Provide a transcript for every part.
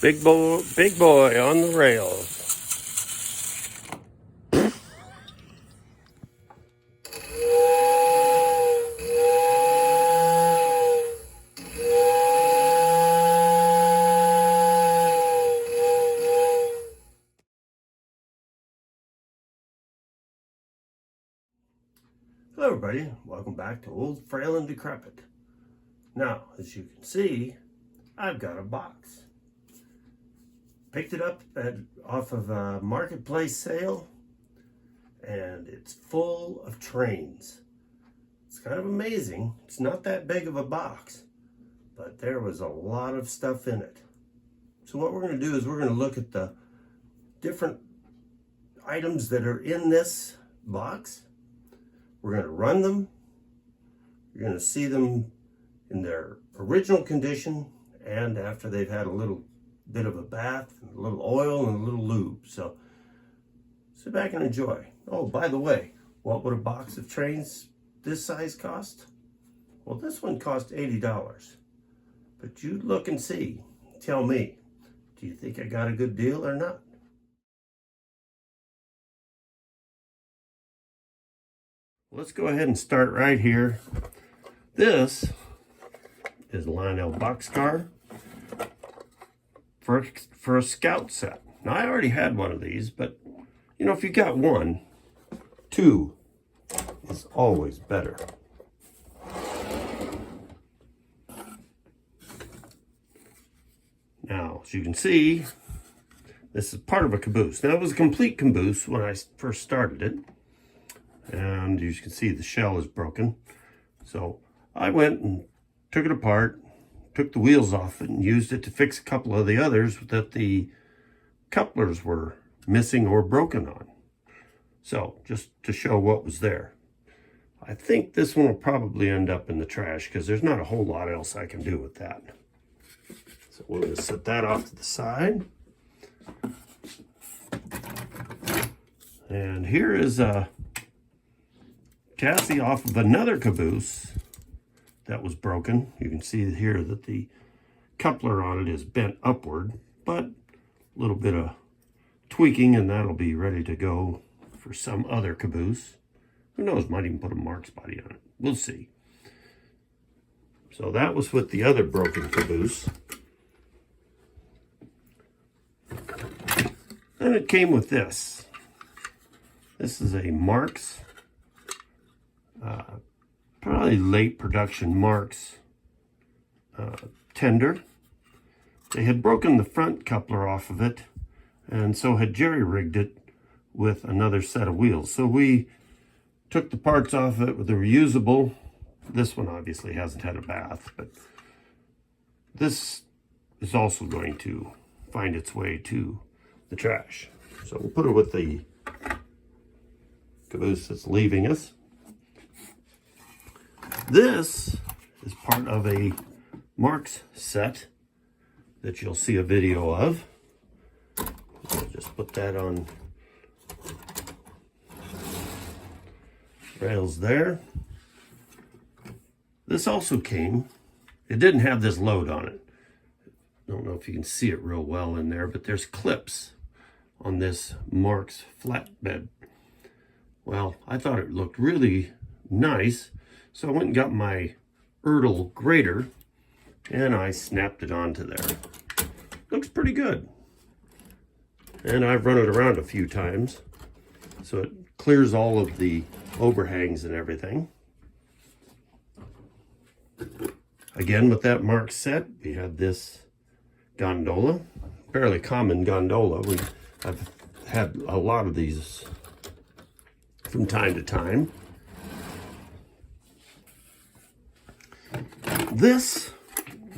Big boy on the rails. Hello everybody, welcome back to Old, Frail, and Decrepit. Now, as you can see, I've got a box. Picked it up off of a marketplace sale, and it's full of trains. It's kind of amazing. It's not that big of a box, but there was a lot of stuff in it. So what we're going to do is we're going to look at the different items that are in this box. We're going to run them. You're going to see them in their original condition and after they've had a little bit of a bath, and a little oil, and a little lube. So sit back and enjoy. Oh, by the way, what would a box of trains this size cost? Well, this one cost $80. But you look and see. Tell me, do you think I got a good deal or not? Let's go ahead and start right here. This is Lionel Boxcar for a scout set. Now, I already had one of these, but you know, if you got one, two is always better. Now, as you can see, this is part of a caboose. Now, it was a complete caboose when I first started it. And as you can see, the shell is broken. So I went and took it apart, took the wheels off it, and used it to fix a couple of the others that the couplers were missing or broken on. So just to show what was there. I think this one will probably end up in the trash because there's not a whole lot else I can do with that. So we're going to set that off to the side. And here is a chassis off of another caboose that was broken. You can see here that the coupler on it is bent upward, but a little bit of tweaking and that'll be ready to go for some other caboose. Who knows, might even put a Marx body on it. We'll see. So that was with the other broken caboose. Then it came with this. This is a Marx, probably late production Marx tender. They had broken the front coupler off of it and so had jerry-rigged it with another set of wheels. So we took the parts off of it with a reusable. This one obviously hasn't had a bath, but this is also going to find its way to the trash. So we'll put it with the caboose that's leaving us. This is part of a Marx set that you'll see a video of. I'll just put that on rails there. This also came, it didn't have this load on it. I don't know if you can see it real well in there, but there's clips on this Marx flatbed. Well, I thought it looked really nice, so I went and got my Erdl grater and I snapped it onto there. Looks pretty good. And I've run it around a few times, so it clears all of the overhangs and everything. Again, with that Marx set, we have this gondola, fairly common gondola. I've had a lot of these from time to time. This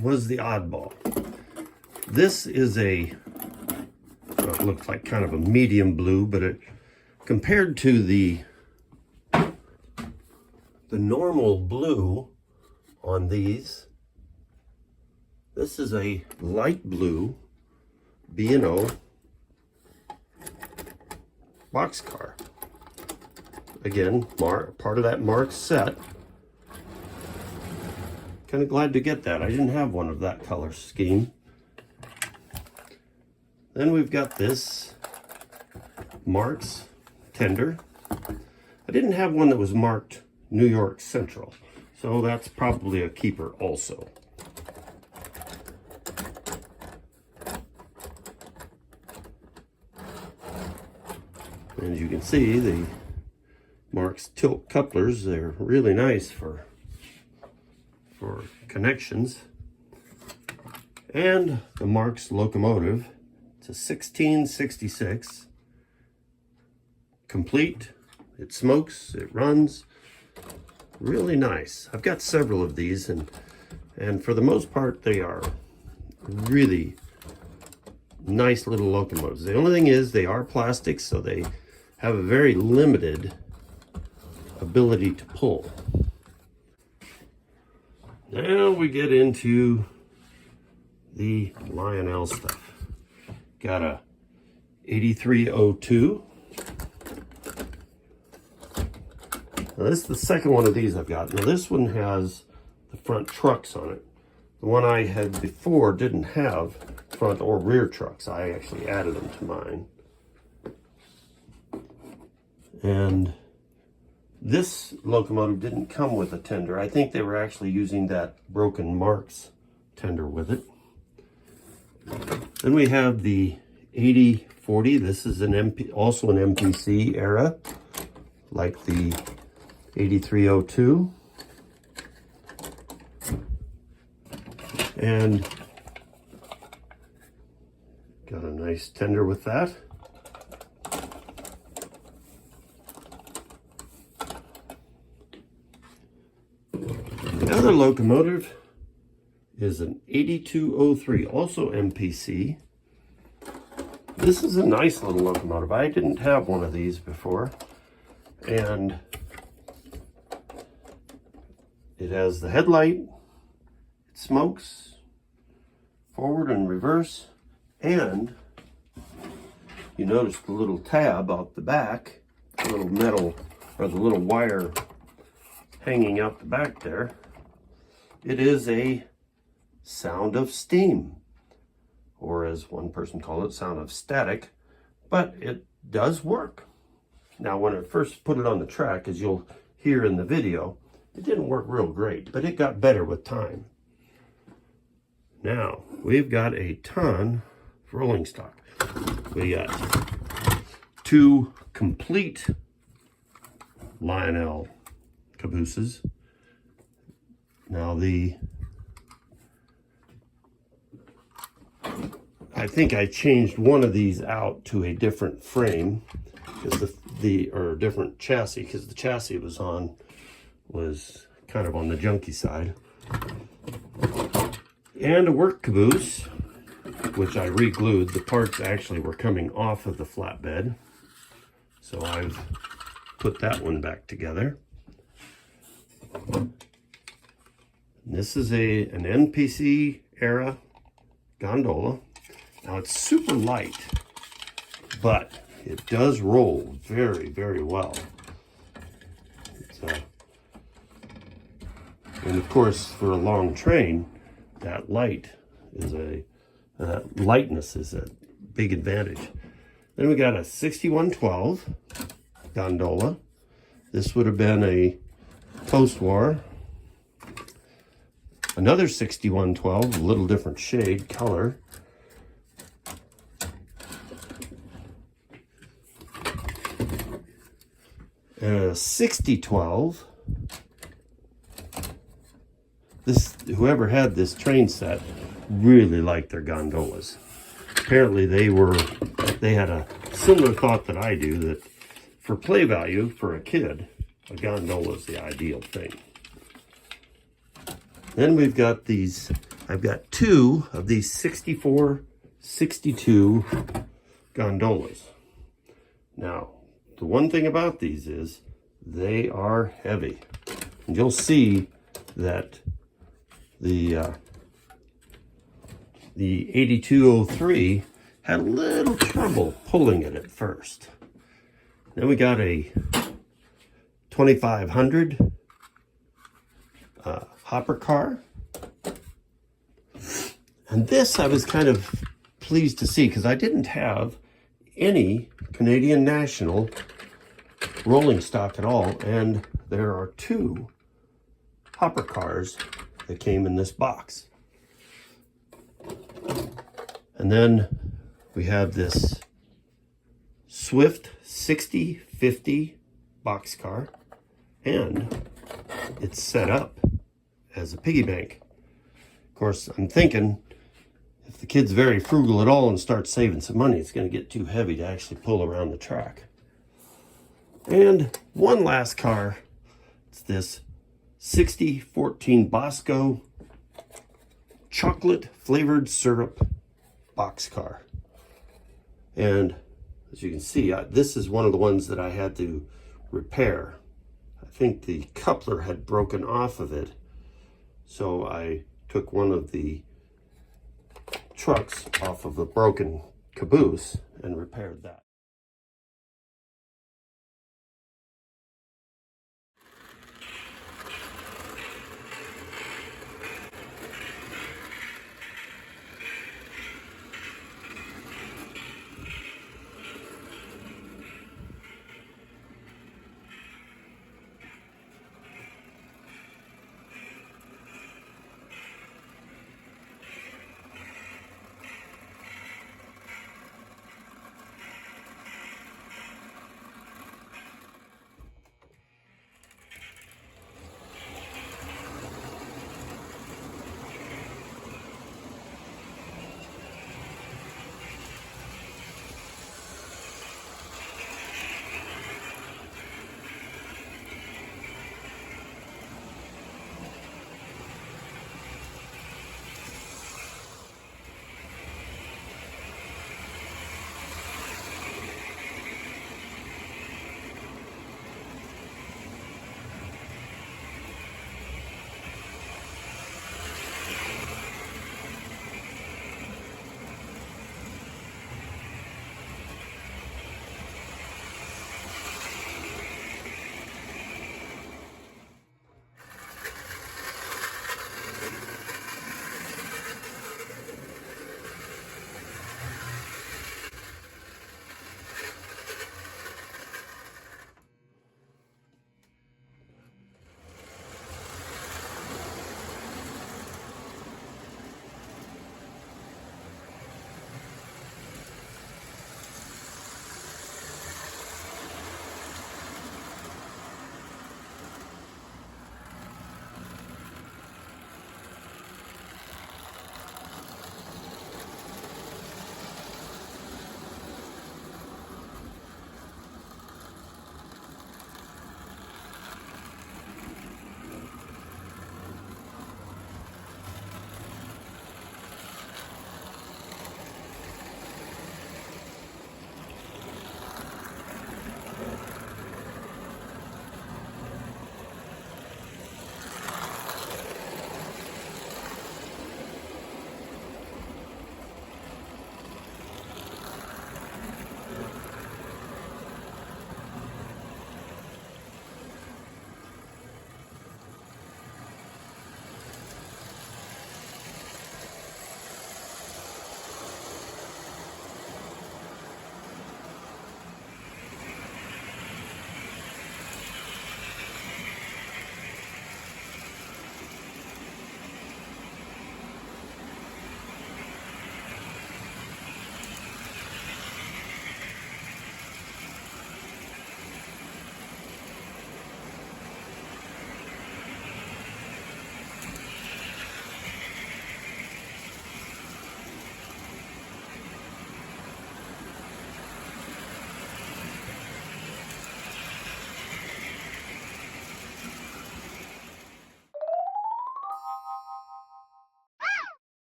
was the oddball. This is a, well, it looks like kind of a medium blue, but it compared to the normal blue on these, this is a light blue B&O boxcar. Again, part of that Marx set. Kind of glad to get that. I didn't have one of that color scheme. Then we've got this Marx tender. I didn't have one that was marked New York Central, so that's probably a keeper also. As you can see, the Marx tilt couplers, they're really nice for connections. And the Marx locomotive, it's a 1666, complete, it smokes, it runs, really nice. I've got several of these, and for the most part they are really nice little locomotives. The only thing is they are plastic, so they have a very limited ability to pull. Now we get into the Lionel stuff. Got a 8302. Now this is the second one of these I've got. Now this one has the front trucks on it. The one I had before didn't have front or rear trucks. I actually added them to mine. And this locomotive didn't come with a tender. I think they were actually using that broken Marx tender with it. Then we have the 8040. This is also an MPC era, like the 8302. And got a nice tender with that. The other locomotive is an 8203, also MPC. This is a nice little locomotive. I didn't have one of these before. And it has the headlight, it smokes, forward and reverse, and you notice the little tab out the back, the little metal, or the little wire hanging out the back there. It is a sound of steam, or as one person called it, sound of static, but it does work. Now, when I first put it on the track, as you'll hear in the video, it didn't work real great, but it got better with time. Now, we've got a ton of rolling stock. We got two complete Lionel Cabooses. Now I think I changed one of these out to a different frame, because or different chassis, because the chassis it was on was kind of on the junky side. And a work caboose, which I re-glued. The parts actually were coming off of the flatbed, so I've put that one back together. This is an NPC era gondola. Now it's super light, but it does roll very, very well. And of course, for a long train, that lightness is a big advantage. Then we got a 6112 gondola. This would have been a post-war. Another 6112, a little different shade, color. And a 6012. Whoever had this train set really liked their gondolas. Apparently they had a similar thought that I do, that for play value for a kid, a gondola is the ideal thing. Then we've got these, I've got two of these 64-62 gondolas. Now, the one thing about these is they are heavy. And you'll see that the 8203 had a little trouble pulling it at first. Then we got a 2500 hopper car. And this I was kind of pleased to see, because I didn't have any Canadian National rolling stock at all, and there are 2 hopper cars that came in this box. And then we have this Swift 6050 boxcar, and it's set up as a piggy bank. Of course, I'm thinking if the kid's very frugal at all and starts saving some money, it's going to get too heavy to actually pull around the track. And one last car, it's this 6014 Bosco chocolate flavored syrup boxcar. And as you can see, this is one of the ones that I had to repair. I think the coupler had broken off of it, so I took one of the trucks off of a broken caboose and repaired that.